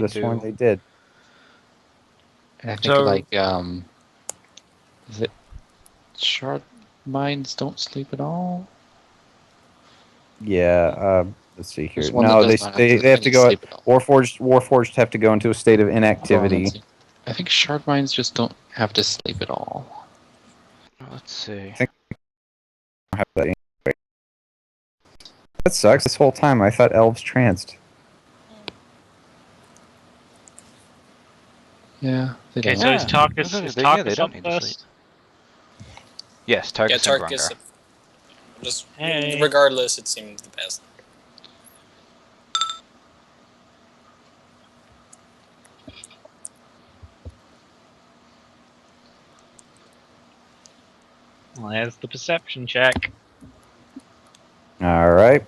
have sworn do. they did. And I think So- like is it shard mines don't sleep at all? Yeah. Let's see here. There's one that No, does not they have to any go. sleep at all. Warforged have to go into a state of inactivity. I think shard mines just don't have to sleep at all. Let's see. That sucks. This whole time I thought elves tranced. Yeah, they Okay, don't. so is Yeah. Tarkus, They- is they Tarkus don't up need to sleep. first? Yes, Tarkus Yeah, and Tarkus. Grungar. Just Hey. regardless, it seemed the best. Well, there's the perception check. All right.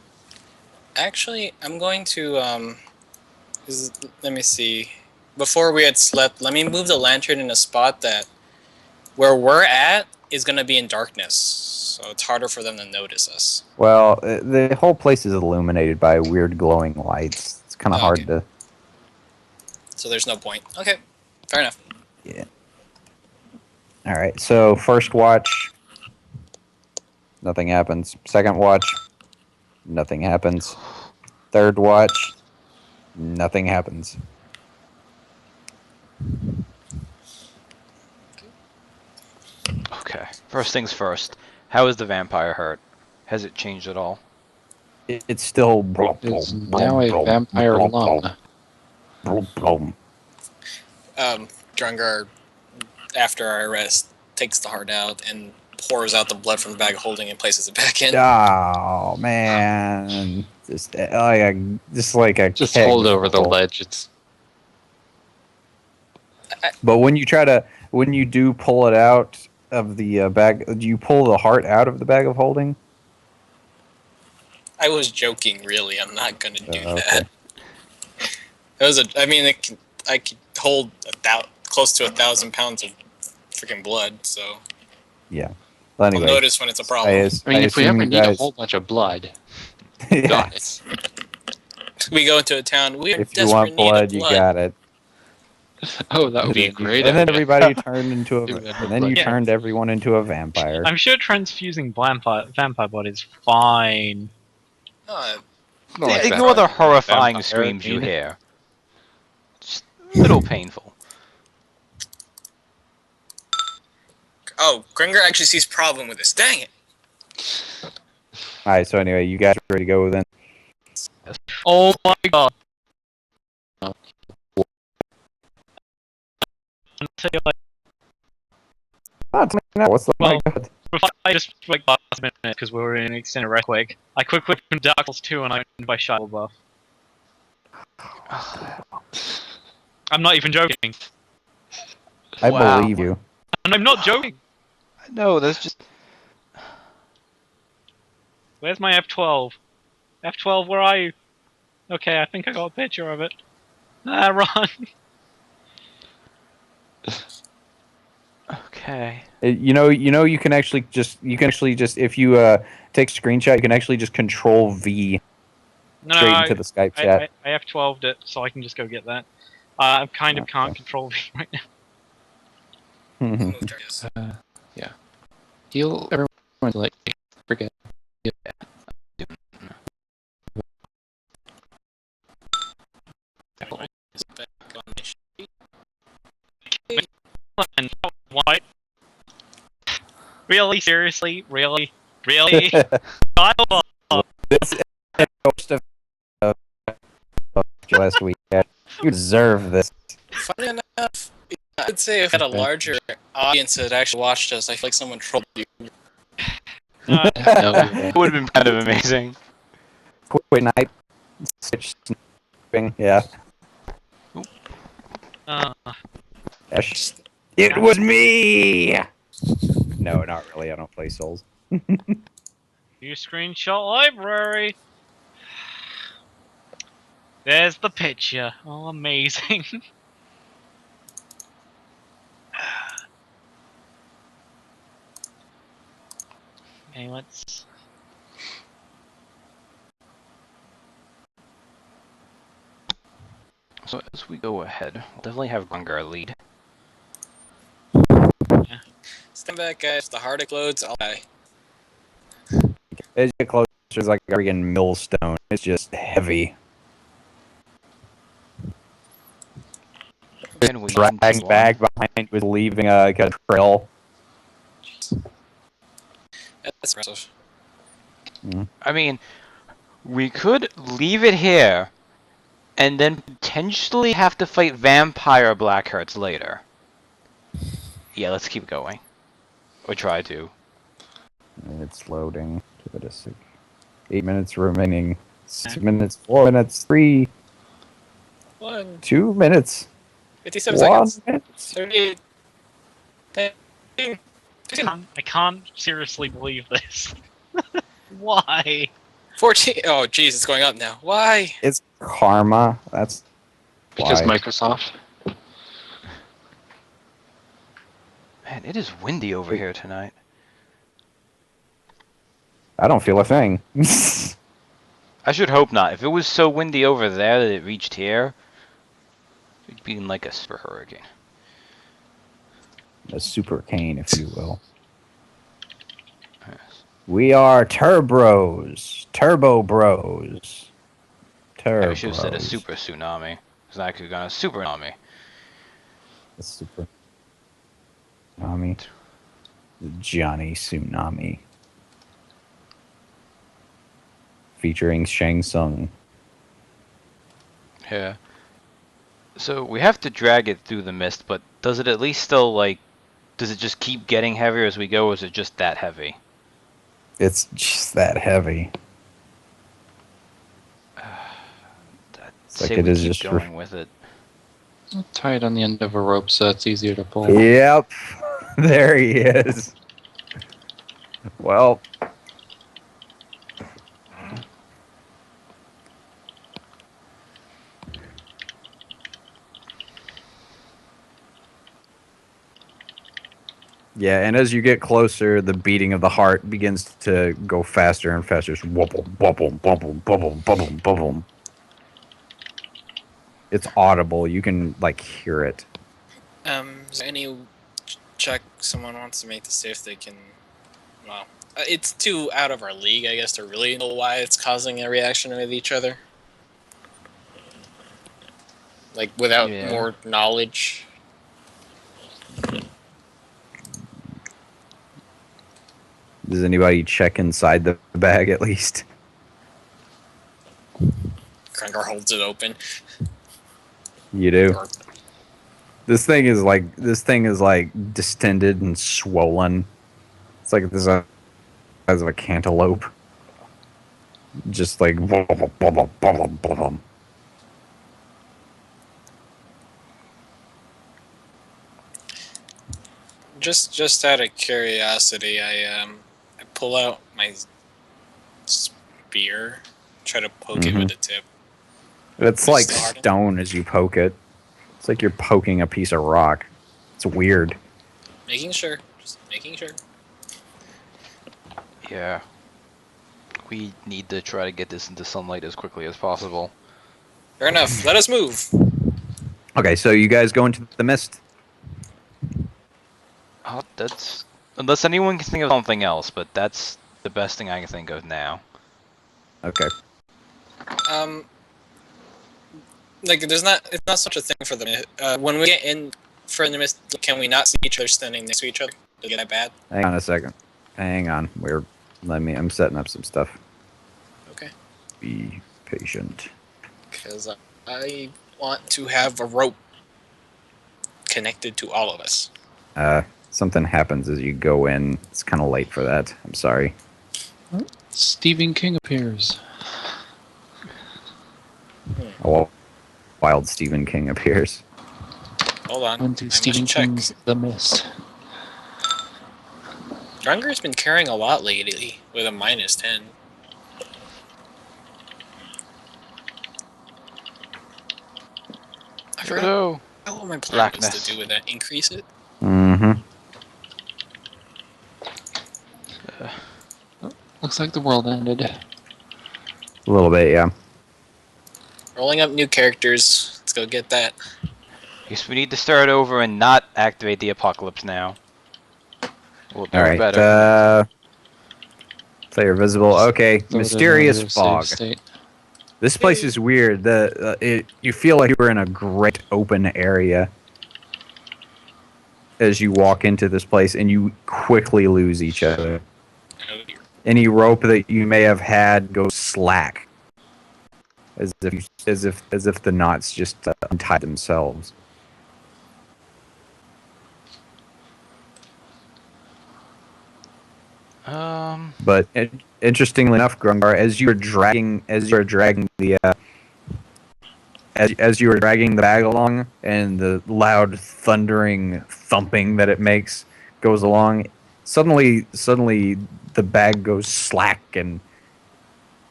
Actually, I'm going to let me see. Before we had slept, let me move the lantern in a spot that where we're at is gonna be in darkness, so it's harder for them to notice us. Well, the whole place is illuminated by weird glowing lights. It's kind of hard Okay. to. So there's no point. Okay, fair enough. Yeah. All right. So first watch, nothing happens. Second watch, nothing happens. Third watch, nothing happens. Okay. First things first. How is the vampire hurt? Has it changed at all? It's still. It's now a vampire lung. Drungar, after our rest, takes the heart out and pours out the blood from the bag of holding and places it back in. Oh man, just like a Just keg hold over the full. ledge. It's But when you do pull it out of the bag, do you pull the heart out of the bag of holding? I was joking, really. I'm not gonna do Okay. that. It was I could hold close to 1,000 pounds of freaking blood, so Yeah. Well, I'll anyway, notice when it's a problem. I mean, if we assume ever you need a guys- whole bunch of blood, Yes. got it. We go into a town. We are If you desperate want need blood, of you blood. got it. Oh, that would be a great And then idea. everybody turned into a. Do it And then you Yeah. turned everyone into a vampire. I'm sure transfusing vampire blood is fine. More like Ignore the vampire- horrifying vampire screams you pain. hear. Just a little painful. Oh, Gringer actually sees problem with this. Dang it! All right. So anyway, you guys ready to go then? Oh my god. Until like, Oh, it's like, no, what's the Well- my God. I just like last minute because we were in an extended rest quick. I quickly opened Dark Souls 2 and I went by Shuttle Buff. I'm not even joking. I Wow. believe you. And I'm not joking. No, that's just. Where's my F12? F12, where are you? Okay, I think I got a picture of it. Ah, run. Okay. You can actually just if you take a screenshot, you can actually just Control V No, straight into the Skype chat. I F12'd it, so I can just go get that. I kind of can't Okay. control V right now. Move Tarkus. Heal everyone like forget. Back on my sheet. And why? Really? Seriously? Really? Really? Dialogue! This is the host of last week. You deserve this. Funny enough, I'd say if we had a larger audience that actually watched us, I feel like someone trolled you. No, It would have been kind of amazing. Quick night. Switch sniping. Yeah. Uh, Ash. It was me. No, not really. I don't play Souls. view screenshot library. There's the picture. Oh, amazing. Okay, let's. So as we go ahead, we'll definitely have Gungar lead. Stand back, guys. The heart explodes. I'll die. As you get closer, it's like a freaking millstone. It's just heavy. And we Dragging back behind was leaving a trail. That's impressive. I mean, we could leave it here, and then potentially have to fight vampire Blackhearts later. Yeah, let's keep going. Or try to. It's loading. Give it a sec. 8 minutes remaining. 6 minutes. 4 minutes. 3. 1, 2 minutes. 57 1 seconds. minute. 38. 10, 15, I can't seriously believe this. Why? 14. Oh, jeez, it's going up now. Why? It's karma. That's Because why. Microsoft. Man, it is windy over here tonight. I don't feel a thing. I should hope not. If it was so windy over there that it reached here, it'd be like a super hurricane. A super cane, if you will. Yes. We are Turbros. Turbo Bros. Turbo. I should have said a super tsunami. Because I could have gone a super tsunami. A super. Tsunami. Johnny Tsunami. Featuring Shang Tsung. Yeah. So we have to drag it through the mist, but does it at least still, like, does it just keep getting heavier as we go, or is it just that heavy? It's just that heavy. I'd like say it we is keep just going with it. Tie it on the end of a rope so it's easier to pull. Yep. There he is. Well. Yeah, and as you get closer, the beating of the heart begins to go faster and faster. It's wobble, bubble, bubble, bubble, bubble, bubble. It's audible. You can, like, hear it. Is there any check someone wants to make to see if they can? Well, it's too out of our league, I guess, to really know why it's causing a reaction with each other. Like without Yeah. more knowledge. Does anybody check inside the bag at least? Krengar holds it open. You do. Or- This thing is like distended and swollen. It's like the size of a cantaloupe. Just like bubble, bubble, bubble, bubble. Just out of curiosity, I pull out my spear, try to poke it with the tip. It's like Still hardened? stone as you poke it. It's like you're poking a piece of rock. It's weird. Making sure. Just making sure. Yeah. We need to try to get this into sunlight as quickly as possible. Fair enough. Let us move. Okay, so you guys go into the mist. Oh, that's... Unless anyone can think of something else, but that's the best thing I can think of now. Okay. Like it's not such a thing for the when we get in for the mist, can we not see each other standing next to each other? Does it get that bad? Hang on a second. Hang on. I'm setting up some stuff. Okay. Be patient. Because I want to have a rope connected to all of us. Something happens as you go in. It's kind of late for that. I'm sorry. Stephen King appears. A wild Stephen King appears. Hold on. Went to I Stephen must check. King's The Mist. Drunger's been carrying a lot lately with a -10. I forgot No. what my plan was Blackness. to do with that. Increase it? Mm-hmm. Looks like the world ended. A little bit, yeah. Rolling up new characters. Let's go get that. Guess we need to start over and not activate the apocalypse now. We'll do All it right. better. Player visible. Okay. Throw it in Mysterious your save fog. state. This place is weird. You feel like you're in a great open area as you walk into this place, and you quickly lose each other. Any rope that you may have had goes slack, as if the knots just untied themselves. But interestingly enough, Grungar, as you were dragging the as you were dragging the bag along, and the loud thundering thumping that it makes goes along, suddenly the bag goes slack, and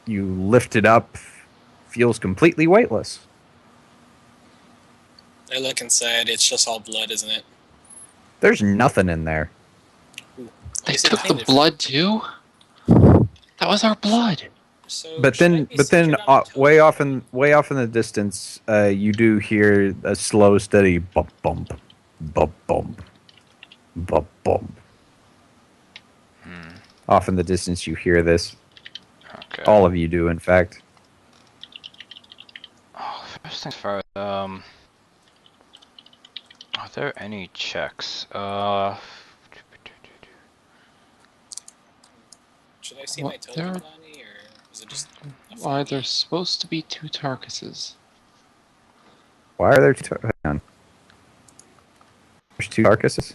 you lift it up, feels completely weightless. I look inside. It's just all blood, isn't it? There's nothing in there. They least it took the cleaned it. blood too? That was our blood. So But should I then, be centered on the way totem? off in the distance, you do hear a slow, steady bump, bump, bump, bump, bump, bump. Off in the distance, you hear this. Okay. All of you do, in fact. Oh, first things first. Are there any checks? Should I see What, my totem, there- Lonnie, or is it just? a Why, funny- there's supposed to be 2 carcasses. Why are there two? Hang on. There's 2 carcasses.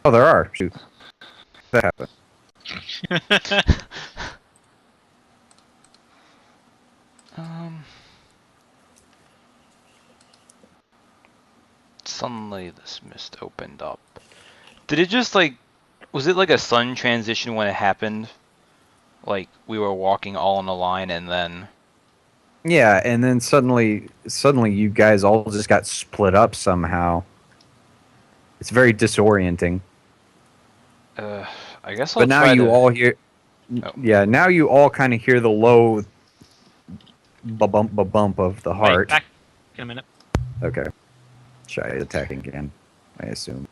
Oh, there are. Shoot. That happened. Suddenly this mist opened up. Did it just like, was it like a sun transition when it happened? Like we were walking all in a line and then, Yeah, and then suddenly you guys all just got split up somehow. It's very disorienting. I guess I'll But now try you to, all hear. Oh. Yeah, now you all kind of hear the low bump of the Wait, heart. back in a minute. Okay. Shy attacking again, I assume.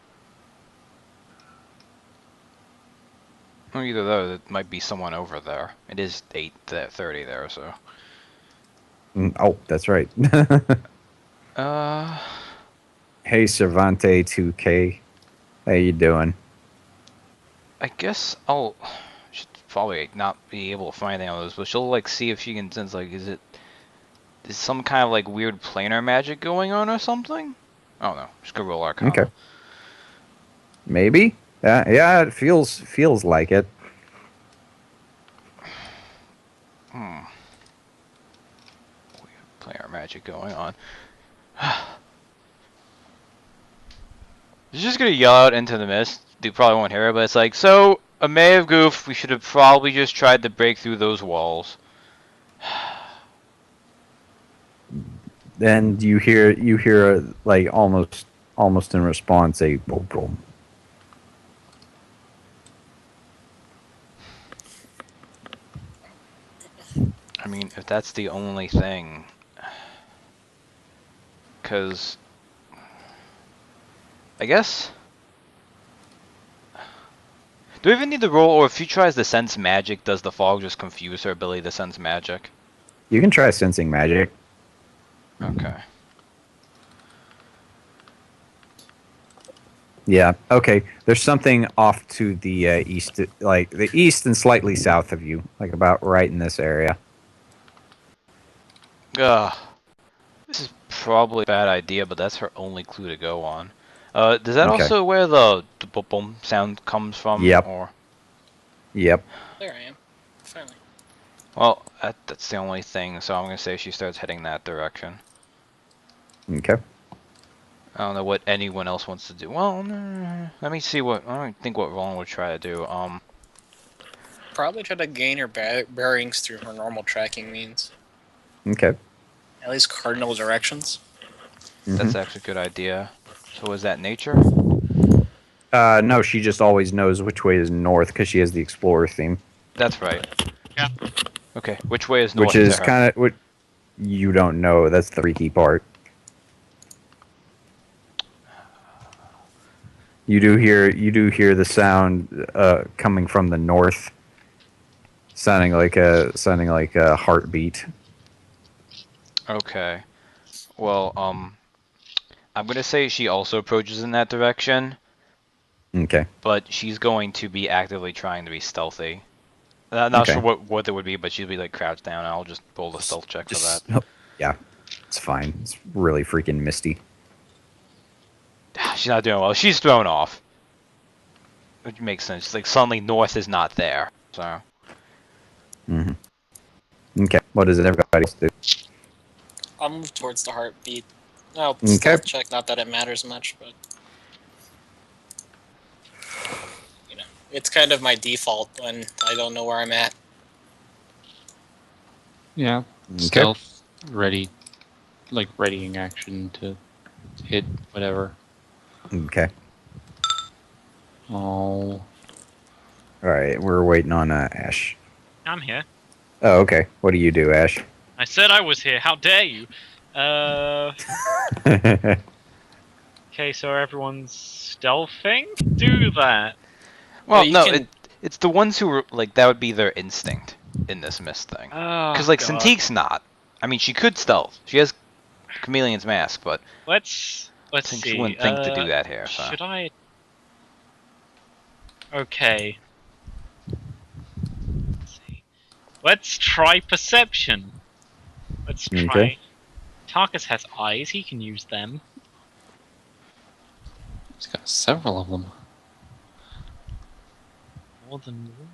Well, either though, it might be someone over there. It is 8:30 there, so. Oh, that's right. Hey, Cervante 2K. How you doing? I guess I'll should probably not be able to find anything on this, but she'll like see if she can sense like is some kind of like weird planar magic going on or something? Oh no, just go roll Arcana. Okay. Maybe? Yeah, it feels like it. Weird planar magic going on. She's just gonna yell out into the mist. You probably won't hear it, but it's like, so a May of Goof, we should have probably just tried to break through those walls. And you hear like almost in response a boom boom. I mean, if that's the only thing, because I guess. Do we even need to roll, or if she tries to sense magic, does the fog just confuse her ability to sense magic? You can try sensing magic. Okay. Yeah. Okay. There's something off to the east, like the east and slightly south of you, like about right in this area. Ugh. This is probably a bad idea, but that's her only clue to go on. Does that Okay. also where the boom boom sound comes from? Yep. Or Yep. There I am. Finally. well, that's the only thing. So I'm gonna say she starts heading that direction. Okay. I don't know what anyone else wants to do. Well, let me see what I don't think what Roland would try to do. Probably try to gain her bearings through her normal tracking means. Okay. At least cardinal directions. That's actually a good idea. So is that nature? No, she just always knows which way is north because she has the explorer theme, That's right. Yeah. Okay, which way is north? which is to her? kind of you don't know. That's the freaky part. You do hear the sound coming from the north, sounding like a heartbeat. Okay. Well, I'm gonna say she also approaches in that direction, Okay. but she's going to be actively trying to be stealthy. Not Okay. sure what it would be, but she'll be like crouched down. I'll just roll the stealth check for that. Yeah, it's fine. It's really freaking misty. She's not doing well. She's thrown off. Which makes sense. Like suddenly north is not there. So Hmm. Okay. What does everybody else do? I'll move towards the heartbeat. No, Okay. stealth check. Not that it matters much, but you know, it's kind of my default when I don't know where I'm at. Yeah. Okay. Stealth, ready, like readying action to hit whatever. Okay. Oh, All right. We're waiting on Ash. I'm here. Oh, okay. What do you do, Ash? I said I was here. How dare you? Okay, so everyone's stealthing? Do that. well, you no, can- it's the ones who are like that would be their instinct in this mist thing. Oh, Because like God. Cintique's not. I mean, she could stealth. She has Chameleon's mask, but Let's I think see. she wouldn't think to do that here. So. Should I? Okay. Let's see. Let's try perception. Let's try. Okay. Tarkus has eyes. He can use them. he's got several of them. More than one.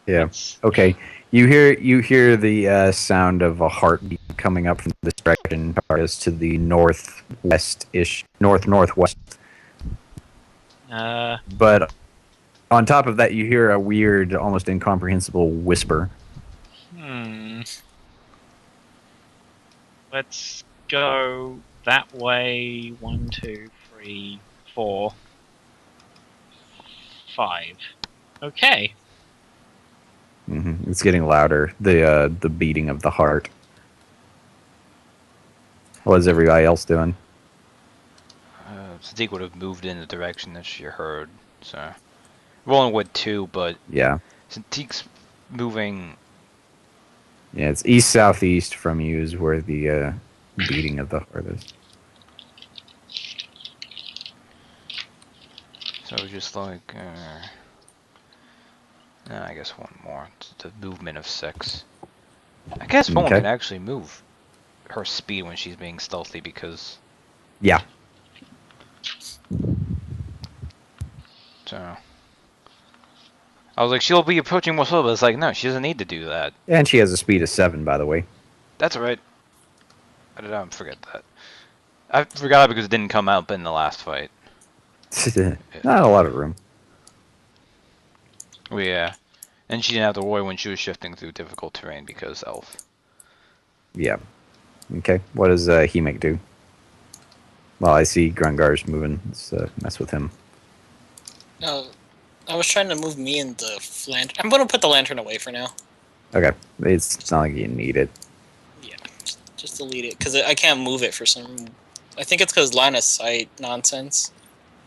Yeah. Let's- Okay. You hear the sound of a heartbeat coming up from this direction, as to the northwest-ish, northwest. But on top of that, you hear a weird, almost incomprehensible whisper. Let's go that way. 1, 2, 3, 4, 5. Okay. It's getting louder. The beating of the heart. What's everybody else doing? Cintique would have moved in the direction that she heard. So Roland would too, but Yeah. Cintique's moving. Yeah, it's east southeast from you is where the beating of the heart is. So just like. I guess one more. It's the movement of 6. I guess Roland Okay. can actually move her speed when she's being stealthy because. Yeah. So. I was like, she'll be approaching more slowly, but it's like, no, she doesn't need to do that. And she has a speed of 7, by the way. That's right. I did not forget that. I forgot it because it didn't come up in the last fight. Not a lot of room. Oh, yeah. And she didn't have to worry when she was shifting through difficult terrain because elf. Yeah. Okay. What does Hemek do? Well, I see Grungar's moving. Let's mess with him. No, I was trying to move me and the lantern. I'm gonna put the lantern away for now. Okay. It's not like you need it. Yeah, just delete it because I can't move it for some. I think it's because line of sight nonsense.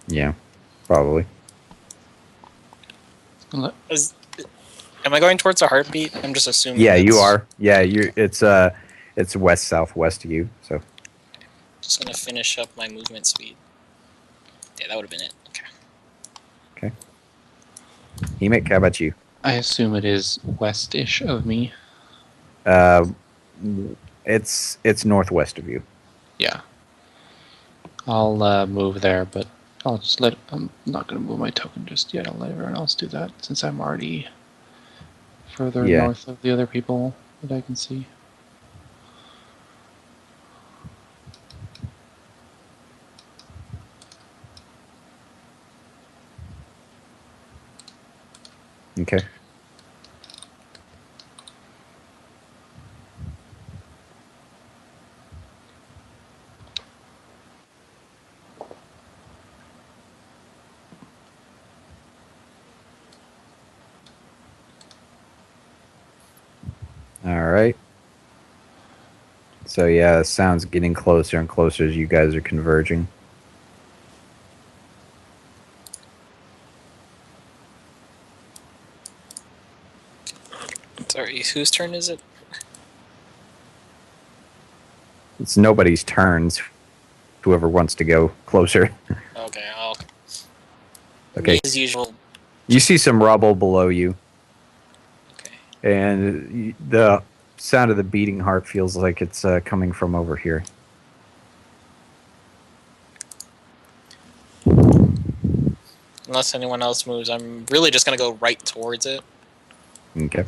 Yeah. Probably. Let- Am I going towards a heartbeat? I'm just assuming. Yeah, you it's- are. Yeah, it's west southwest of you. So Just gonna finish up my movement speed. Yeah, that would have been it. Okay. Hemek, how about you? I assume it is west-ish of me. It's northwest of you. Yeah. I'll move there, but I'll just let. I'm not gonna move my token just yet. I'll let everyone else do that since I'm already further Yeah. north of the other people that I can see. Okay. All right. So yeah, sound's getting closer and closer as you guys are converging. Sorry, whose turn is it? It's nobody's turns. Whoever wants to go closer. Okay, I'll. Okay. Me as usual. You see some rubble below you, Okay. and the sound of the beating heart feels like it's coming from over here. Unless anyone else moves, I'm really just gonna go right towards it. Okay.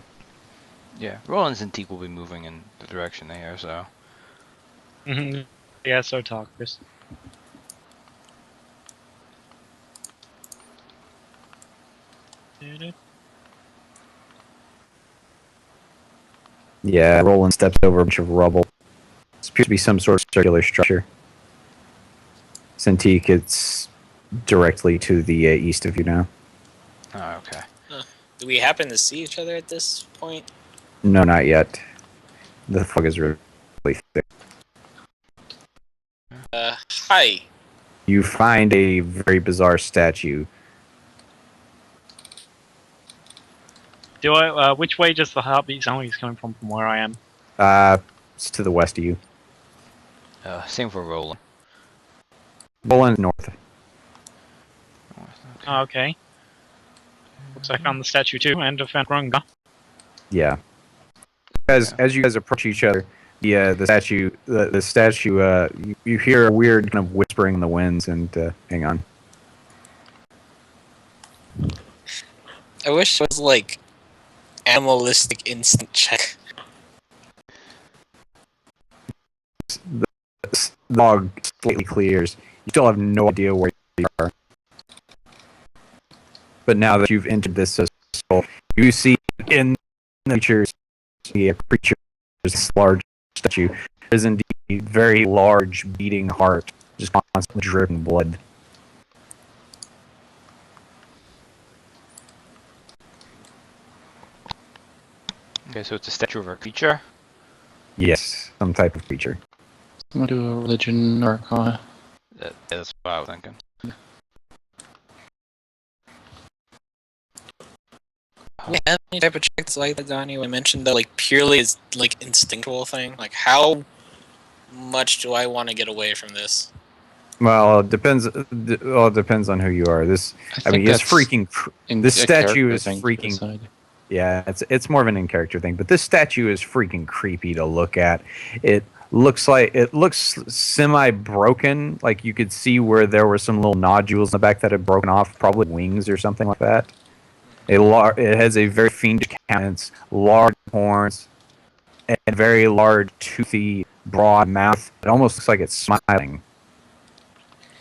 Yeah, Roland and Teak will be moving in the direction they are, so. Mhm. Yeah, so talk, Chris. Yeah, Roland steps over a bunch of rubble. This appears to be some sort of circular structure. Cintiq, it's directly to the east of you now. Oh, okay. Do we happen to see each other at this point? No, not yet. The fog is really thick. Hi. You find a very bizarre statue. Do I? Which way does the heartbeat sound like it's coming from where I am? It's to the west of you. Same for Roland. Roland north. Oh, okay. Looks like I found the statue too, and I found Runga. Yeah. As you guys approach each other, the statue, you hear a weird kind of whispering in the winds, and hang on. I wish it was like animalistic instant check. The fog slightly clears. You still have no idea where you are. But now that you've entered this soul, you see in the creatures, this large statue, is indeed a very large beating heart, just constantly dripping blood. Okay, so it's a statue of a creature. Yes, some type of creature. I'm gonna do a religion or arcana. That's what I was thinking. Do we have any type of checks like that, Donnie? I mentioned that like purely is like instinctual thing. Like how much do I want to get away from this? Well, it depends. Well, it depends on who you are. This, I mean, it's that's freaking. This a statue character is thing to freaking. decide. Yeah, it's more of an in character thing, but this statue is freaking creepy to look at. It looks semi broken. Like you could see where there were some little nodules in the back that had broken off, probably wings or something like that. It has a very fiendish countenance, large horns, and very large, toothy, broad mouth. It almost looks like it's smiling.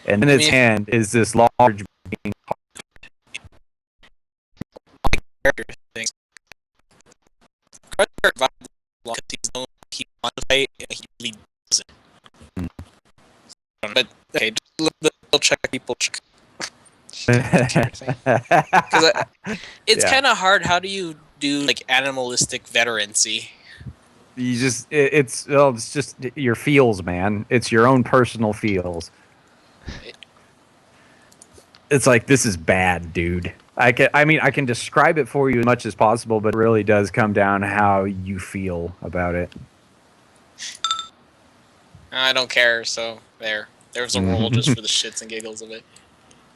And in its hand is this large being. Character things. Because he's known he wants to fight, and he really doesn't. But okay, just little check people check. Because it's Yeah. kind of hard. How do you do like animalistic veterancy? You just it's just your feels, man. It's your own personal feels. It's like, this is bad, dude. I can describe it for you as much as possible, but it really does come down to how you feel about it. I don't care. So there's a roll just for the shits and giggles of it.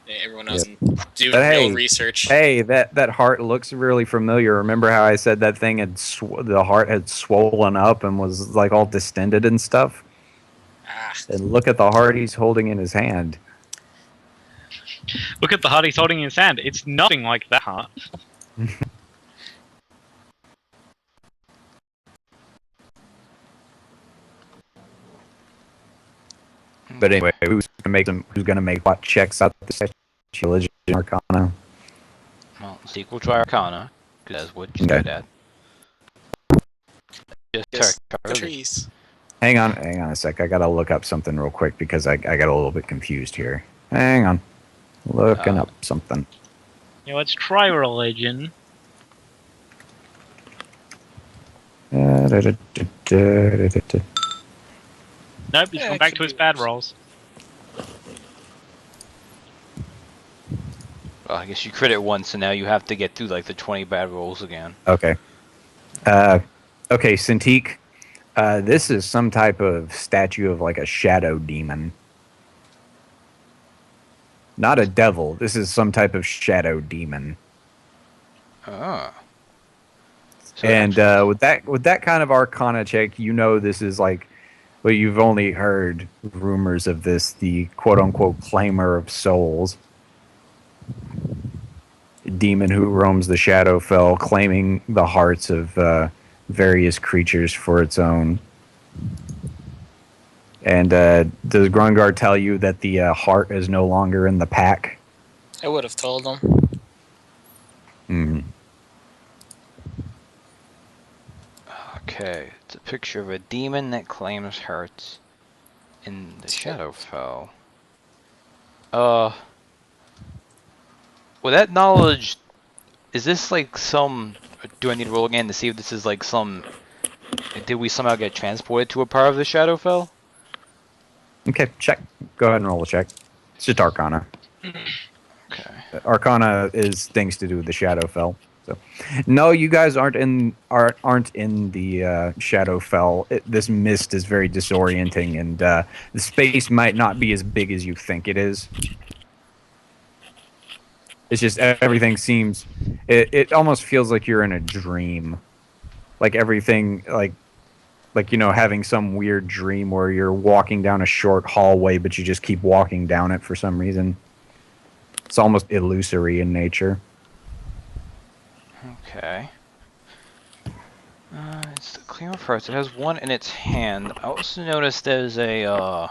Yeah, everyone else can do But real hey, research. Hey, that heart looks really familiar. Remember how I said that thing had the heart had swollen up and was like all distended and stuff? Ah, And look at the heart he's holding in his hand. Look at the heart he's holding in his hand. It's nothing like that heart. But anyway, who's gonna make what checks out the religion arcana? Well, sequel to Arcana, because that's what you Okay. good at. Just yes, the really. trees. Hang on a sec. I gotta look up something real quick because I got a little bit confused here. Hang on. Looking up something. Yeah, let's try religion. Da, Nope, he's Yeah, gone it back could to his be bad worse. rolls. Well, I guess you crit it once, so now you have to get through like the 20 bad rolls again. Okay. Okay, Cintiq. This is some type of statue of like a shadow demon. Not a devil. This is some type of shadow demon. Oh. So And actually, with that kind of arcana check, you know this is like, well, you've only heard rumors of this, the quote unquote claimer of souls. Demon who roams the Shadowfell, claiming the hearts of various creatures for its own. And does Grungar tell you that the heart is no longer in the pack? I would have told them. Mm. okay, it's a picture of a demon that claims hearts in the Shadowfell. With that knowledge, is this like some? Do I need to roll again to see if this is like some? Did we somehow get transported to a part of the Shadowfell? Okay, check. Go ahead and roll a check. It's just Arcana. Okay. Arcana is things to do with the Shadowfell. So, no, you guys aren't in the Shadowfell. This mist is very disorienting, and the space might not be as big as you think it is. It's just everything seems. It almost feels like you're in a dream, like everything, like you know, having some weird dream where you're walking down a short hallway, but you just keep walking down it for some reason. It's almost illusory in nature. Okay. It's the claim of hearts. It has one in its hand. I also noticed there's a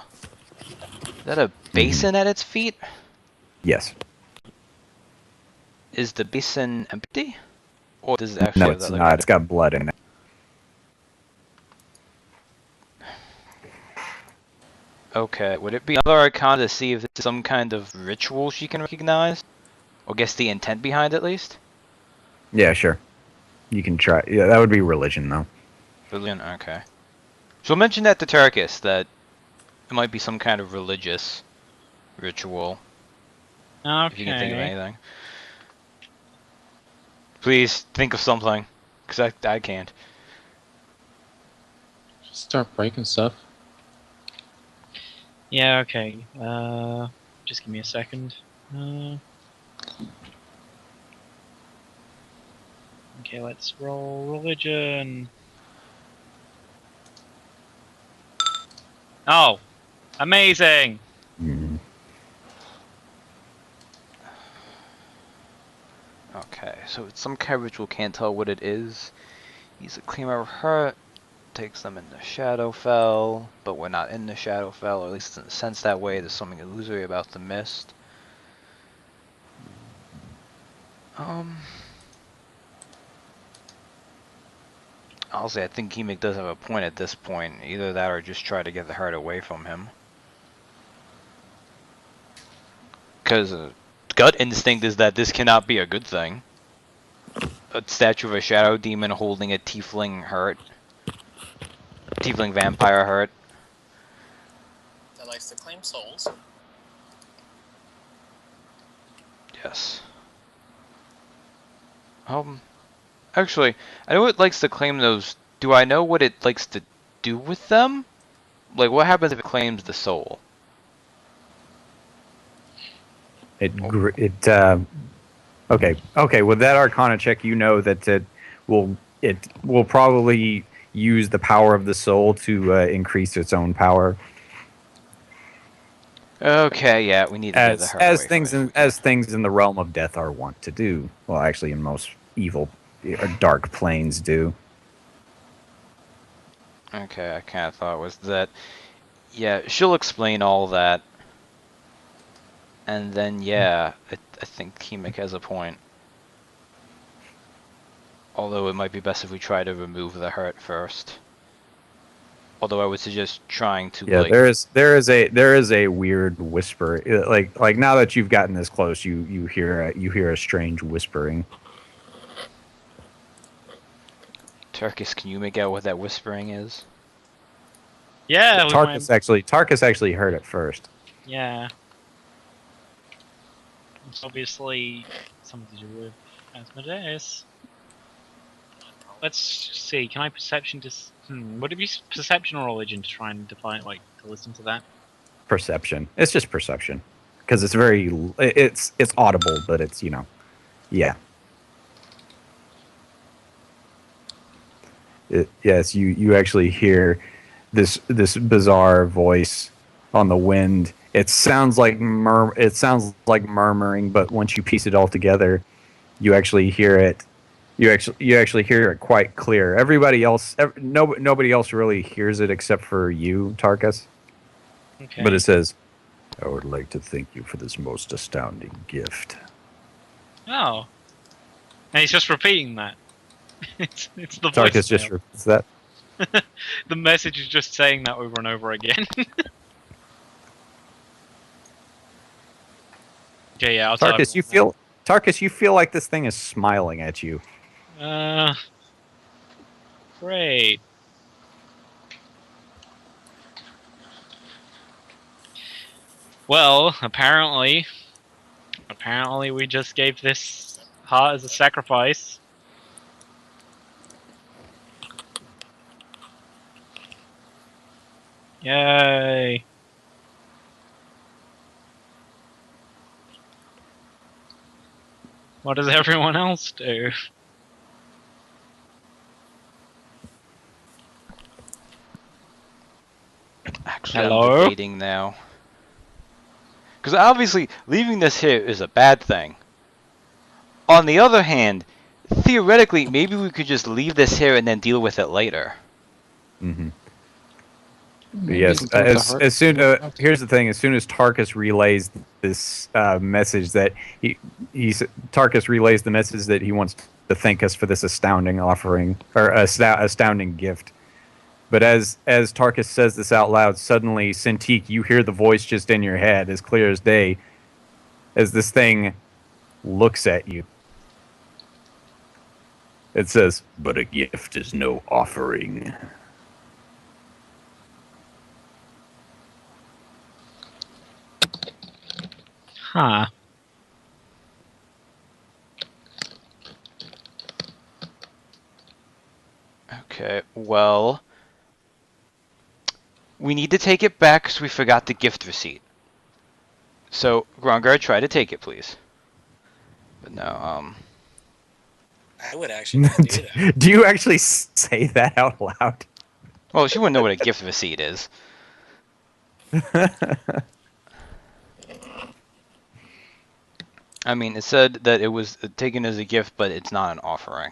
is that a basin at its feet? Yes. Is the basin empty? Or does it actually No, have it's that, like, not. It's got blood in it. Okay, would it be another arcana to see if it's some kind of ritual she can recognize? Or guess the intent behind at least? Yeah, sure. You can try. Yeah, that would be religion, though. Brilliant, okay. So mention that to Turkus, that it might be some kind of religious ritual, if you can think of Okay. anything. Please, think of something, because I can't. Just start breaking stuff. Yeah, okay. Just give me a second. Okay, let's roll religion. Oh, amazing! Mm. Okay, so it's some kind of ritual, can't tell what it is. He's a claimer of hurt, takes them into Shadowfell, but we're not in the Shadowfell, or at least in a sense that way. There's something illusory about the mist. Honestly, I think Kemek does have a point at this point. Either that or just try to get the heart away from him. Because gut instinct is that this cannot be a good thing. A statue of a shadow demon holding a tiefling heart. Tiefling vampire heart. That likes to claim souls. Yes. Actually, I know it likes to claim those. Do I know what it likes to do with them? Like, what happens if it claims the soul? Okay. With that Arcana check, you know that it will probably use the power of the soul to increase its own power. Okay, yeah, we need to get the heart away from it. As things in the realm of death are wont to do. Well, actually, in most evil or dark planes do. Okay, I kind of thought was that. Yeah, she'll explain all that. And then, yeah, I think Kemek has a point. Although it might be best if we try to remove the hurt first. Although I would suggest trying to, Yeah, like... there is a weird whisper. Like now that you've gotten this close, you hear a strange whispering. Turkus, can you make out what that whispering is? Yeah, with my, Tarkus actually heard it first. yeah. It's obviously something to do with Asmodeus. Let's see. Can I perception just? Would it be perception or religion to try and define, like, to listen to that? Perception. It's just perception, because it's it's audible, but it's yeah. Yes, you actually hear this bizarre voice on the wind. It sounds like murmuring, but once you piece it all together, you actually hear it. You actually hear it quite clear. Everybody else, nobody else really hears it except for you, Tarkus. Okay. But it says, "I would like to thank you for this most astounding gift." Oh. And he's just repeating that. it's the Tarkus voicemail. just repeats that. The message is just saying that over and over again. Okay, yeah, I'll tell Tarkus, you feel like this thing is smiling at you. Great. Well, apparently we just gave this heart as a sacrifice. Yay. What does everyone else do? Actually, Hello? I'm debating now. Because obviously, leaving this here is a bad thing. On the other hand, theoretically, maybe we could just leave this here and then deal with it later. Mm-hmm. Maybe Yes. it's not the As soon heart. here's the thing. As soon as Tarkus relays this message that Tarkus relays the message that he wants to thank us for this astounding offering or astounding gift. But as Tarkus says this out loud, suddenly, Cintiq, you hear the voice just in your head, as clear as day, as this thing looks at you. It says, "But a gift is no offering." Huh. Okay, well... we need to take it back because we forgot the gift receipt. So, Grongar, try to take it, please. But no, I would actually not do that. Do you actually say that out loud? well, she wouldn't know what a gift receipt is. I mean, it said that it was taken as a gift, but it's not an offering.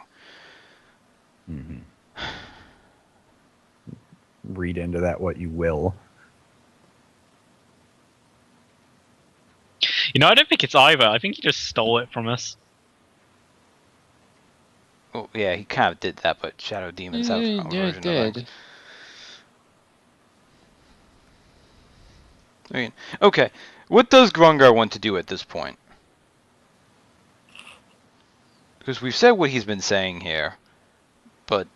Mm-hmm. Read into that what you will. You know, I don't think it's either. I think he just stole it from us. Well, yeah, he kind of did that, but Shadow Demons have Yeah, a yeah, version it of that. did. I mean, okay, what does Grungar want to do at this point? Because we've said what he's been saying here, but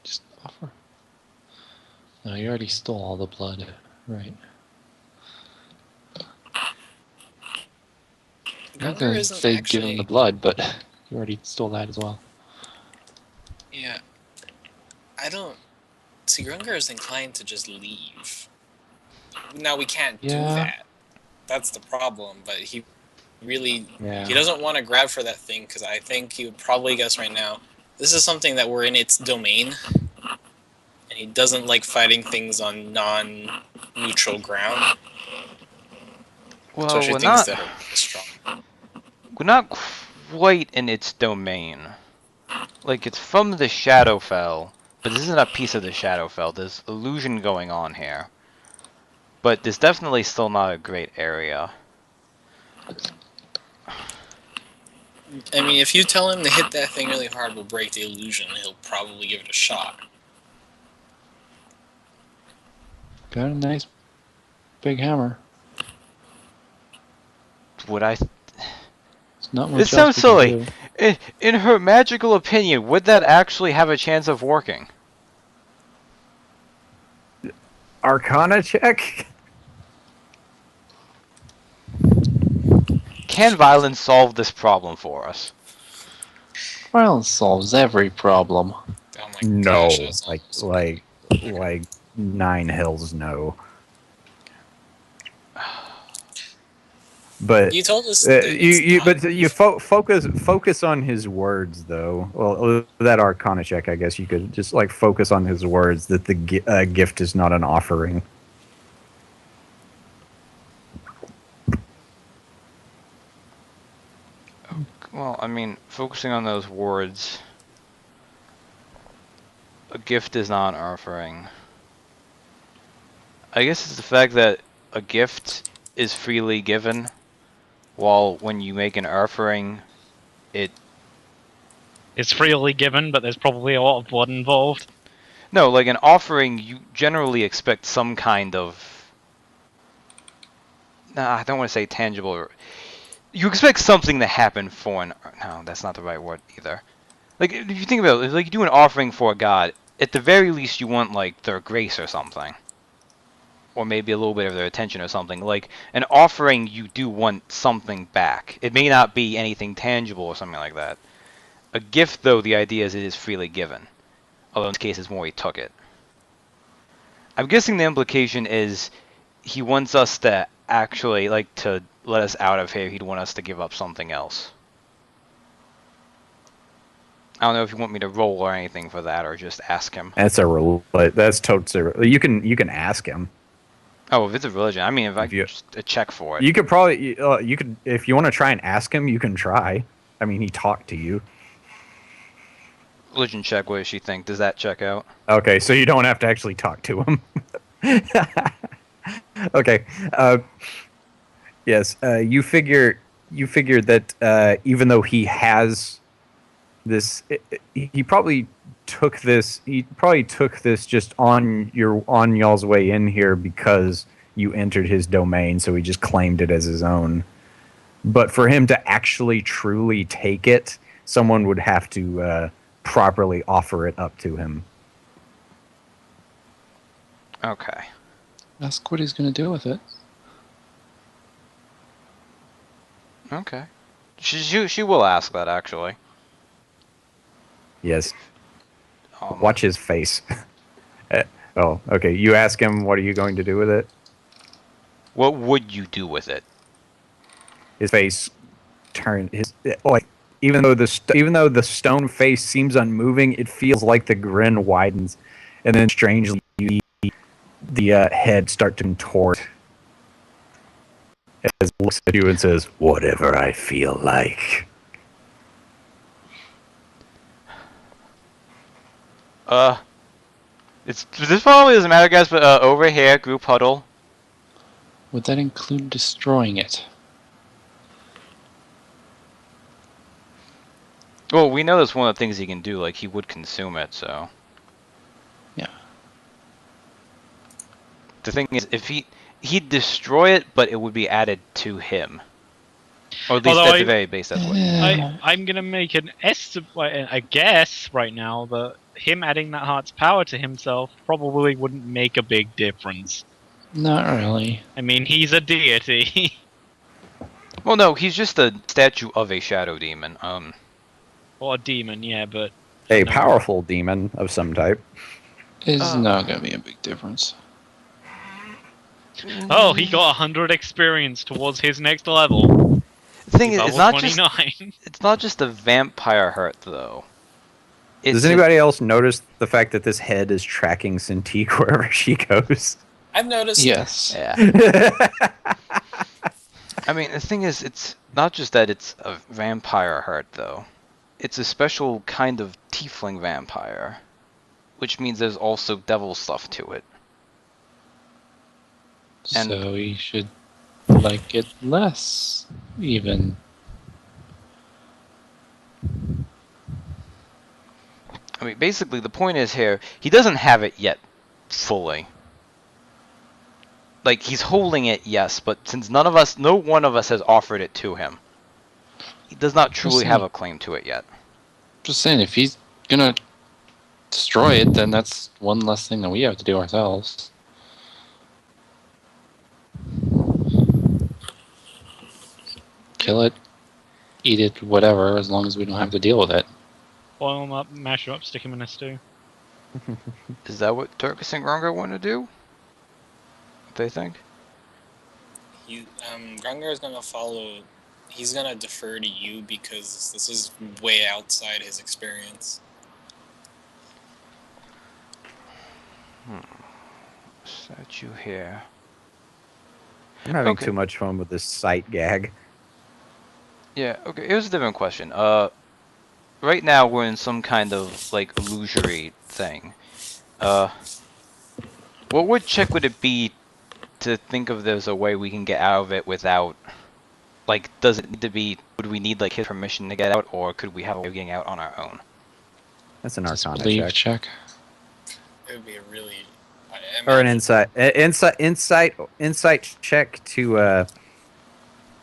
Just offer. No, you already stole all the blood, right? I'm not Gungar gonna isn't say actually. give him the blood, but you already stole that as well. Yeah. I don't. See, Grungar is inclined to just leave. Now, we can't do Yeah. that. That's the problem, but he really. Yeah. He doesn't want to grab for that thing because I think he would probably guess right now. This is something that we're in its domain. And he doesn't like fighting things on non-neutral ground. well, Especially we're things not that are strong. we're not quite in its domain. Like it's from the Shadowfell, but this isn't a piece of the Shadowfell. There's illusion going on here, but there's definitely still not a great area. I mean, if you tell him to hit that thing really hard will break the illusion, he'll probably give it a shot. Got a nice big hammer. Would I? It's not much This sounds else we can silly. do. In her magical opinion, would that actually have a chance of working? Arcana check. Can violence solve this problem for us? Violence solves every problem. Oh my No, gosh, that sounds like 9 hells no. But You told us focus on his words though. Well, that Arcana check, I guess you could just like focus on his words that the gift is not an offering. Well, I mean, focusing on those words. A gift is not an offering. I guess it's the fact that a gift is freely given, while when you make an offering, it... It's freely given, but there's probably a lot of blood involved. No, like an offering, you generally expect some kind of... Nah, I don't want to say tangible. You expect something to happen for an... No, that's not the right word either. Like, if you think about it, like you do an offering for a god, at the very least you want, like, their grace or something. Or maybe a little bit of their attention or something. Like, an offering, you do want something back. It may not be anything tangible or something like that. A gift, though, the idea is it is freely given. Although in this case, it's more he took it. I'm guessing the implication is he wants us to actually, like, to let us out of here, he'd want us to give up something else. I don't know if you want me to roll or anything for that, or just ask him. That's that's totally. You can ask him. Oh, if it's a religion, I mean, if I If you- just a check for it. You could probably you could if you want to try and ask him, you can try. I mean, he talked to you. Religion check, what does she think? Does that check out? Okay, so you don't have to actually talk to him. Okay. Yes. You figure that even though he has this, he probably took this. He probably took this just on y'all's way in here because you entered his domain, so he just claimed it as his own. But for him to actually truly take it, someone would have to properly offer it up to him. Okay. Ask what he's gonna do with it. Okay. She will ask that, actually. Yes. Um, Watch his face. Oh, okay. You ask him, what are you going to do with it? What would you do with it? His face turned. Like even though the stone face seems unmoving, it feels like the grin widens, and then strangely the head start to contort as it looks at you and says, "Whatever I feel like." This probably doesn't matter, guys, but over here, group huddle. Would that include destroying it? Well, we know that's one of the things he can do, like, he would consume it, so... Yeah. The thing is, if he'd destroy it, but it would be added to him. Or at least Although at the very base, that's what... I'm gonna make an a guess right now that him adding that heart's power to himself probably wouldn't make a big difference. Not really. I mean, he's a deity. Well, no, he's just a statue of a shadow demon. Or a demon, yeah, but A No. powerful demon of some type. It's not gonna be a big difference. oh, he got 100 experience towards his next level. The thing is, Level it's not just 29. it's not just the vampire hurt though. Does anybody else notice the fact that this head is tracking Cintiq wherever she goes? I've noticed. Yes. Yeah. I mean, the thing is, it's not just that it's a vampire heart though. It's a special kind of tiefling vampire, which means there's also devil stuff to it. And- So he should like it less, even. I mean, basically, the point is here, he doesn't have it yet, fully. Like, he's holding it, yes, but since no one of us has offered it to him. he does not truly see. have a claim to it yet. Just saying, if he's gonna destroy it, then that's one less thing that we have to do ourselves. Kill it, eat it, whatever, as long as we don't have to deal with it. Boil them up, mash them up, stick them in a stew. Is that what Turkus and Grunga want to do? They think? Grungar is gonna follow. He's gonna defer to you because this is way outside his experience. Statue here. I'm having Okay. too much fun with this sight gag. Yeah, okay, here's a different question. Right now we're in some kind of, like, illusory thing. What check would it be to think of there's a way we can get out of it without, like, does it need to be, would we need, like, his permission to get out, or could we have a way of getting out on our own? That's an Arcana Disbelief check. check. It would be a really. Or an insight check to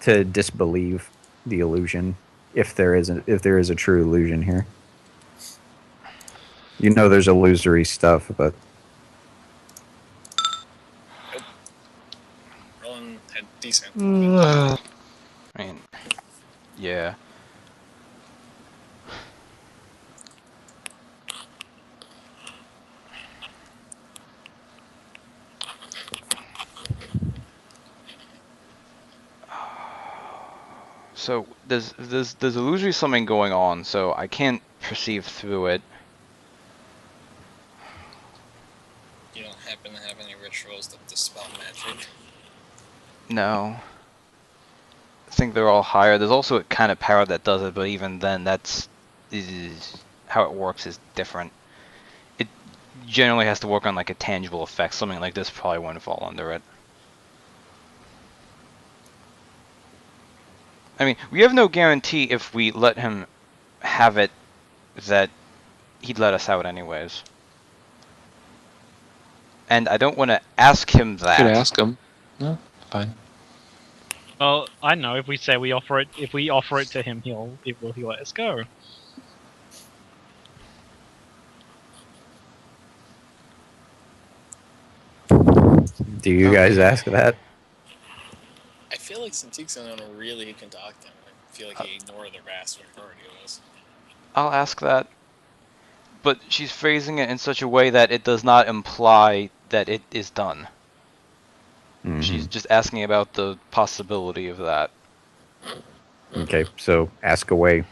disbelieve the illusion, if there is a true illusion here. You know, there's illusory stuff, but Rolling had decent. I mean, yeah. So there's illusory something going on, so I can't perceive through it. You don't happen to have any rituals that dispel magic. No. I think they're all higher. There's also a kind of power that does it, but even then, that's how it works is different. It generally has to work on like a tangible effect. Something like this probably wouldn't fall under it. I mean, we have no guarantee if we let him have it that he'd let us out anyways. And I don't want to ask him that. Could ask him. No, fine. Well, I know. If we say we offer it, if we offer it to him, he'll let us go. do you guys ask that? I feel like Sintixon really can talk to him. I feel like he ignored the vast majority of us. I'll ask that. But she's phrasing it in such a way that it does not imply that it is done. Mhm. She's just asking about the possibility of that. Okay, so ask away.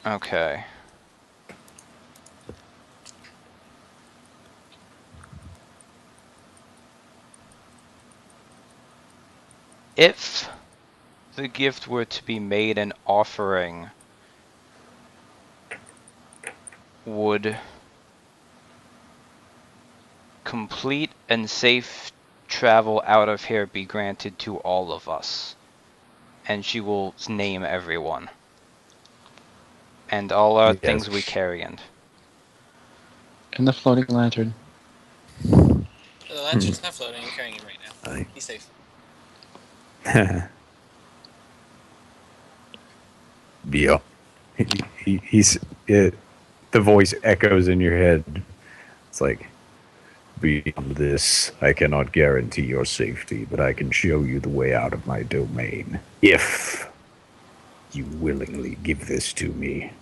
Okay. If the gift were to be made an offering, would complete and safe travel out of here be granted to all of us? And she will name everyone. And all our Yes. things we carry in. And the floating lantern. The lantern's not floating. I'm carrying it right now. Aye. Be safe. Yeah. The voice echoes in your head. It's like, beyond this, I cannot guarantee your safety, but I can show you the way out of my domain. If you willingly give this to me.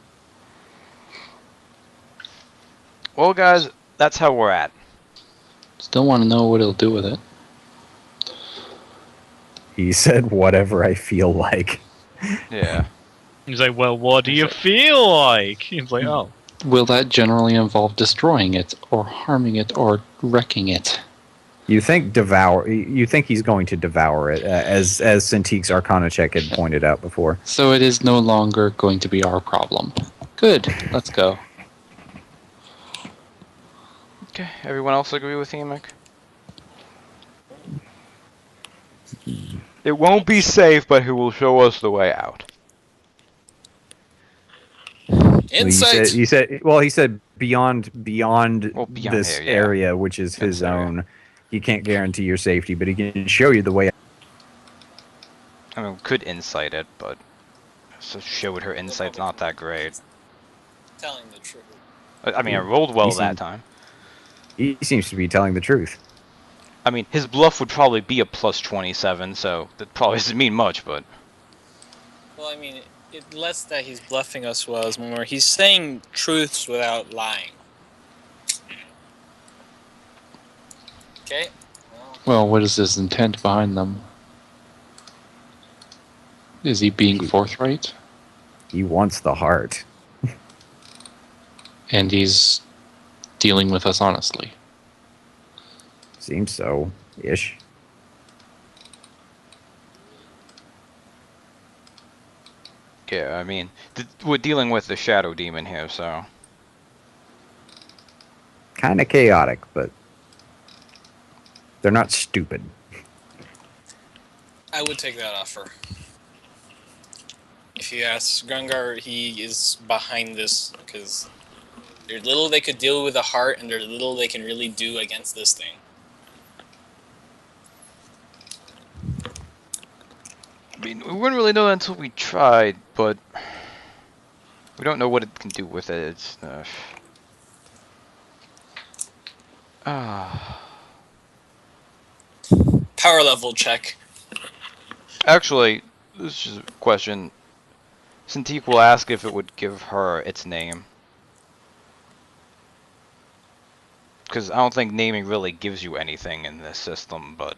Well, guys, that's how we're at. Still want to know what he'll do with it. He said, whatever I feel like. Yeah. He's like, well, what do you feel like? He's like, oh. Will that generally involve destroying it, or harming it, or wrecking it? You think he's going to devour it, as Cintique's Arcana check had pointed out before. So it is no longer going to be our problem. Good. Let's go. Okay, everyone else agree with Emic? It won't be safe, but he will show us the way out. Insight. He said beyond Well, beyond this here, yeah. area, which is his This area. own. He can't guarantee your safety, but he can show you the way. I mean, we could insight it, but so showed her insight's not that great. Telling the truth. I mean, I rolled well Decent. that time. He seems to be telling the truth. I mean, his bluff would probably be a plus 27, so that probably doesn't mean much, but... Well, I mean, it less that he's bluffing us well as more he's saying truths without lying. Okay. Well, what is his intent behind them? Is he being forthright? He wants the heart. And he's dealing with us honestly. Seems so, ish. Yeah, I mean, we're dealing with the Shadow Demon here, so... Kind of chaotic, but they're not stupid. I would take that offer. If you ask Grungar, he is behind this because there's little they could deal with the heart, and there's little they can really do against this thing. I mean, we wouldn't really know that until we tried, but... We don't know what it can do with it, it's... Power level check. Actually, this is a question. Cintiq will ask if it would give her its name. Because I don't think naming really gives you anything in this system, but...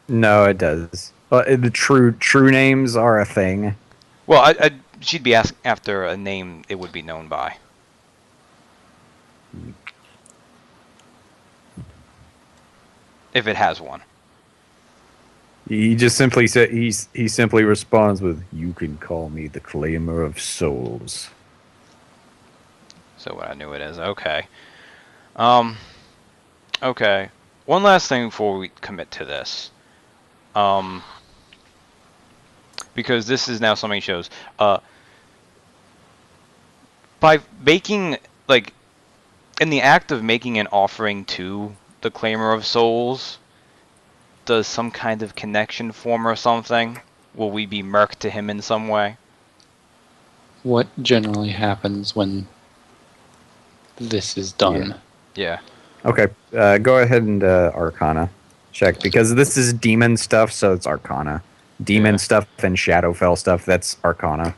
No, it does. But the true names are a thing. Well, she'd be asked after a name it would be known by. If it has one. He just simply said he simply responds with, "You can call me the Claimer of Souls." So what I knew it is. Okay. Okay. One last thing before we commit to this. Because this is now something shows. By making, like, in the act of making an offering to the Claimer of Souls, does some kind of connection form or something? Will we be merked to him in some way? What generally happens when this is done? Yeah. Okay, go ahead and Arcana check, because this is demon stuff, so it's Arcana. Demon Yeah. stuff and Shadowfell stuff, that's Arcana.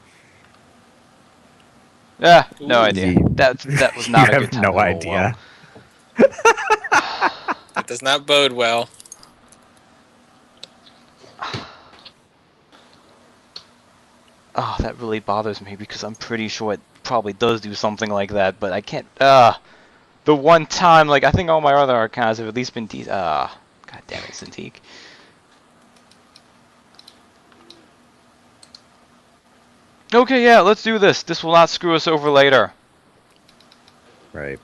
Yeah, no idea. You- That was not you a have good time no to roll idea. That does not bode well. Oh, that really bothers me because I'm pretty sure it probably does do something like that, but I can't. The one time, like, I think all my other Arcanas have at least been God damn it, Cintiq. Okay, yeah, let's do this. This will not screw us over later. Right.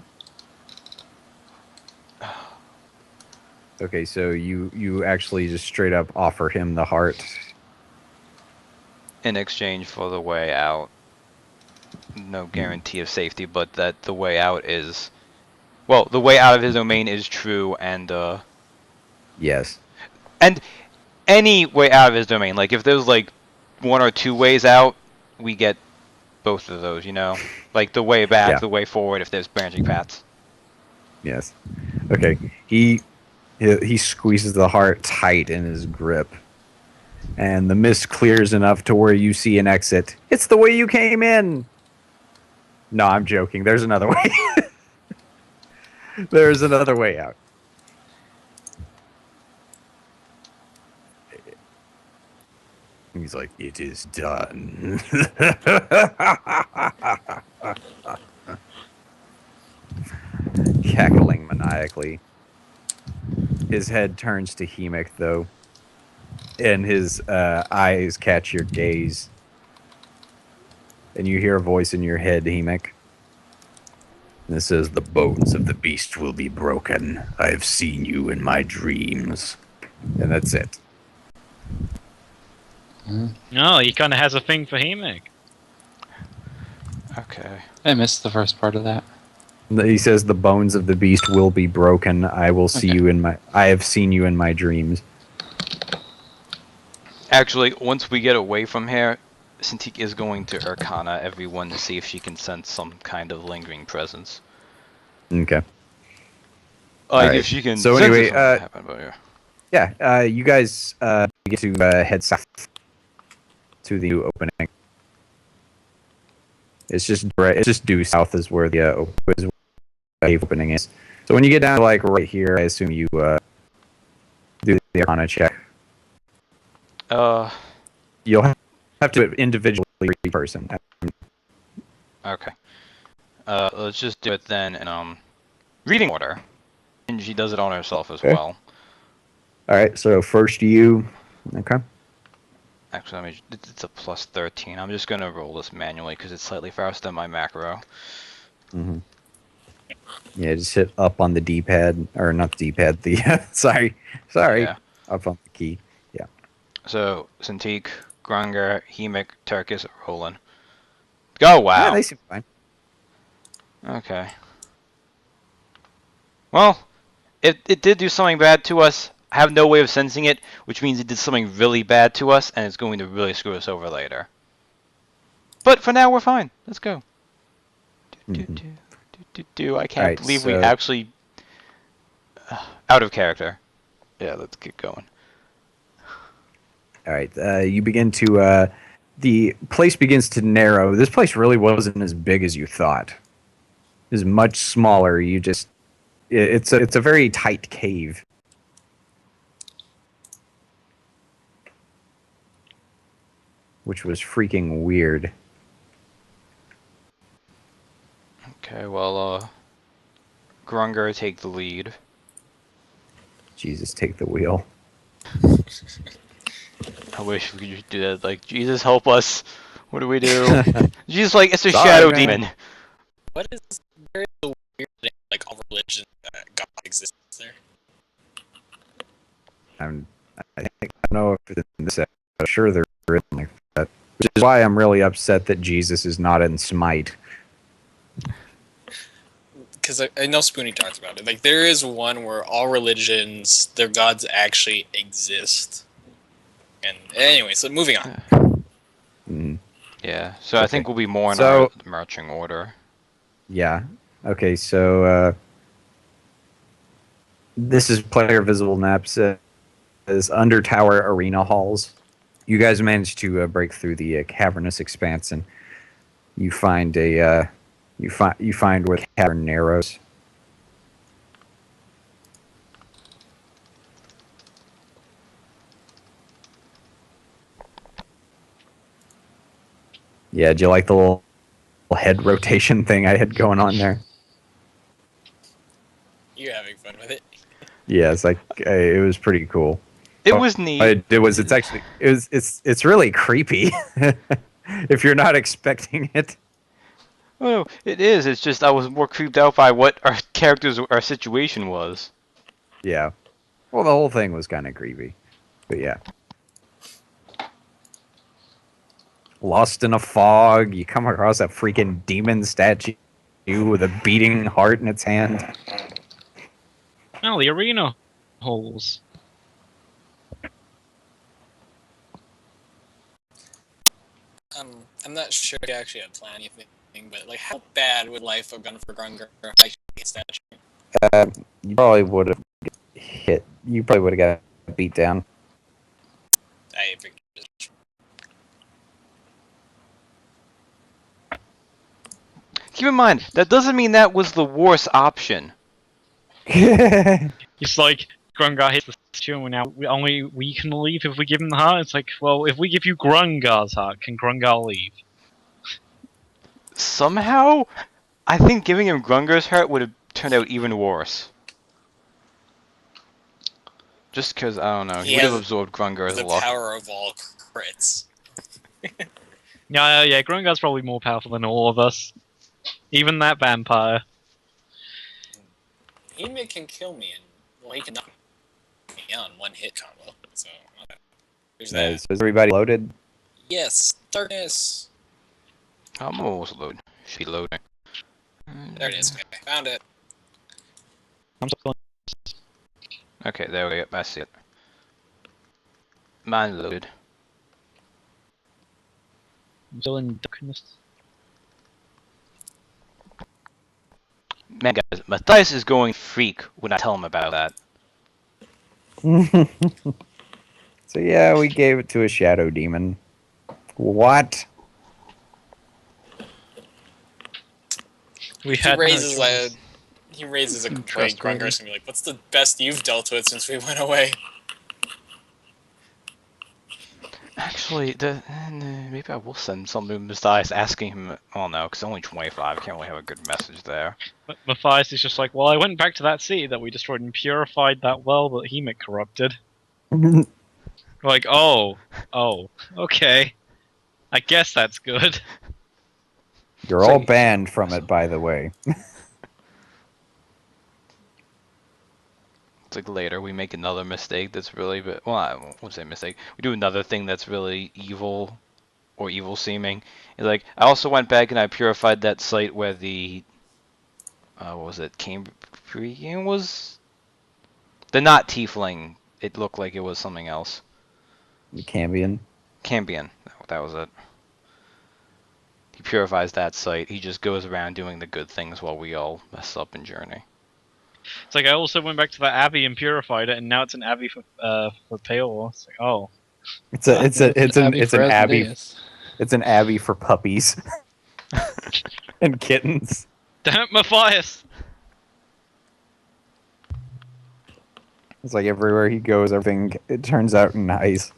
Okay, so you actually just straight up offer him the heart. In exchange for the way out. No guarantee of safety, but that the way out is... Well, the way out of his domain is true, and, Yes. And any way out of his domain. Like, if there's, like, one or two ways out, we get both of those, you know? Like, the way back, Yeah. the way forward, if there's branching paths. Yes. Okay. He squeezes the heart tight in his grip, and the mist clears enough to where you see an exit. It's the way you came in. No, I'm joking. There's another way. There's another way out. He's like, "It is done." Cackling maniacally. His head turns to Hemic, though, and his eyes catch your gaze. And you hear a voice in your head, Hemic. And it says, "The bones of the beast will be broken. I have seen you in my dreams." And that's it. No, he kind of has a thing for Hemic. Okay. I missed the first part of that. He says, "The bones of the beast will be broken. I will see Okay. you in my. I have seen you in my dreams." Actually, once we get away from here, Cintiq is going to Arcana everyone to see if she can sense some kind of lingering presence. Okay. Like Alright, if she can so sense anyway, something happen about here. Yeah, you guys get to head south to the new opening. It's just due south is where the cave opening is. So when you get down to like right here, I assume you do the Arcana check. You'll have to individually each person. Okay. Let's just do it then in reading order. And she does it on herself as Okay. well. All right, so first you. Okay. Actually, it's a plus 13. I'm just gonna roll this manually because it's slightly faster than my macro. Mm-hmm. Yeah, just hit up on the D-pad, or not the D-pad. The sorry, Yeah. up on the key. Yeah. So Cintiq, Grunger, Hemic, Turkis, Roland. Oh wow. Yeah, they seem fine. Okay. Well, it did do something bad to us. I have no way of sensing it, which means it did something really bad to us, and it's going to really screw us over later. But for now, we're fine. Let's go. I can't Alright, believe we so- actually... out of character. Yeah, let's get going. All right, you begin to. The place begins to narrow. This place really wasn't as big as you thought. It was much smaller. It's a very tight cave. Which was freaking weird. Okay, well, Grunger take the lead. Jesus, take the wheel. I wish we could just do that. Like, Jesus, help us. What do we do? Jesus, like, it's a Sorry, shadow man. demon. What is there is a weird thing, like all religions that God exists there? I don't know if it's in this, but sure there is like that. Which is why I'm really upset that Jesus is not in Smite. Because I know Spoonie talked about it. Like there is one where all religions, their gods actually exist. And anyway, so moving on. Mm, Yeah, so I Okay. think we'll be more in So- our marching order. yeah. Okay, so this is player visible maps as Under Tower Arena Halls. You guys managed to break through the cavernous expanse, and you find a you find where the cavern narrows. Yeah, do you like the little head rotation thing I had going on there? You're having fun with it. Yeah, it's like it was pretty cool. It Oh, was neat. It's really creepy if you're not expecting it. Oh, no, it is. It's just I was more creeped out by what our situation was. Yeah. Well, the whole thing was kind of creepy, but yeah. Lost in a fog, you come across a freaking demon statue with a beating heart in its hand. Oh, the arena halls. I'm not sure if you actually had planned anything, but like, how bad would life have been for Grunger like statue? You probably would have hit. You probably would have got beat down. I figured. Keep in mind, that doesn't mean that was the worst option. It's like Grungar hits the statue, and now we can leave if we give him the heart. It's like, well, if we give you Grungar's heart, can Grungar leave? Somehow, I think giving him Grunger's heart would have turned out even worse. Just because, I don't know, he He would have has absorbed Grunger's The luck. power of all crits. Yeah, Grungar's probably more powerful than all of us. Even that vampire. Emic can kill me, and well, he can knock me on one hit combo. So there's that. So is everybody loaded? Yes, darkness. I'm almost loaded. She loading. There it is. Okay, found it. I'm still Okay, there we go. I see it. Mine loaded. I'm still in darkness. Man, guys, Matthias is going freak when I tell him about that. So yeah, we gave it to a shadow demon. What? We He had no raises choice. a complaint. Trustworthy. Grungar's gonna be like, "What's the best you've dealt with since we went away?" Actually, maybe I will send something to Matthias asking him. Oh no, because only 25. I can't really have a good message there. Matthias is just like, well, I went back to that city that we destroyed and purified that well that Hemik corrupted. Like, oh, okay. I guess that's good. You're It's all like- banned from it, by the way. It's like later we make another mistake that's really, well, I won't say mistake. We do another thing that's really evil, or evil seeming. It's like I also went back and I purified that site where the, what was it? Cambrian was the not tiefling. It looked like it was something else. The Cambion. Cambion. That was it. He purifies that site. He just goes around doing the good things while we all mess up in Journey. It's like I also went back to that abbey and purified it, and now it's an abbey for Peor. It's like, oh, It's an abbey. Asmodeus. It's an abbey for puppies and kittens. damn it, Matthias! It's like everywhere he goes, everything it turns out nice.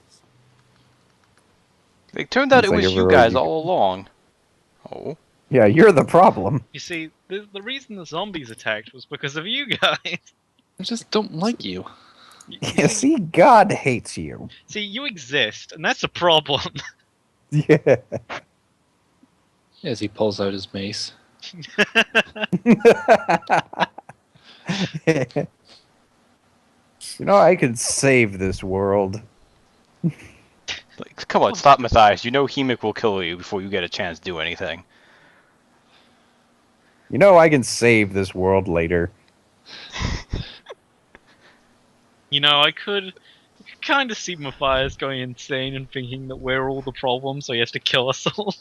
It turned out It's it like was you everywhere guys you- all along. Oh. Yeah, you're the problem. You see, the reason the zombies attacked was because of you guys. I just don't like you. Yeah, see, God hates you. See, you exist, and that's a problem. Yeah. As he pulls out his mace. You know, I could save this world. Like, come on, stop, Matthias. You know Hemik will kill you before you get a chance to do anything. You know, I can save this world later. You know, I could kind of see Matthias going insane and thinking that we're all the problem, so he has to kill us all.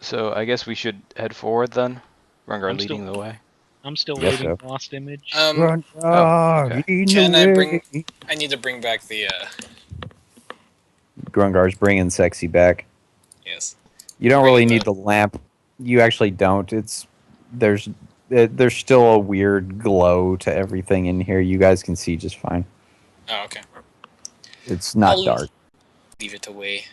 So I guess we should head forward then. Rungar I'm leading still- the way. I'm still Yes, waiting sir. for last image. Run, okay. leading Can the I way. I need to bring back the Grungar's bringing sexy back. yes. You don't Bring really the- need the lamp. You actually don't. There's still a weird glow to everything in here. You guys can see just fine. Oh, okay. It's not I'll dark. leave it away.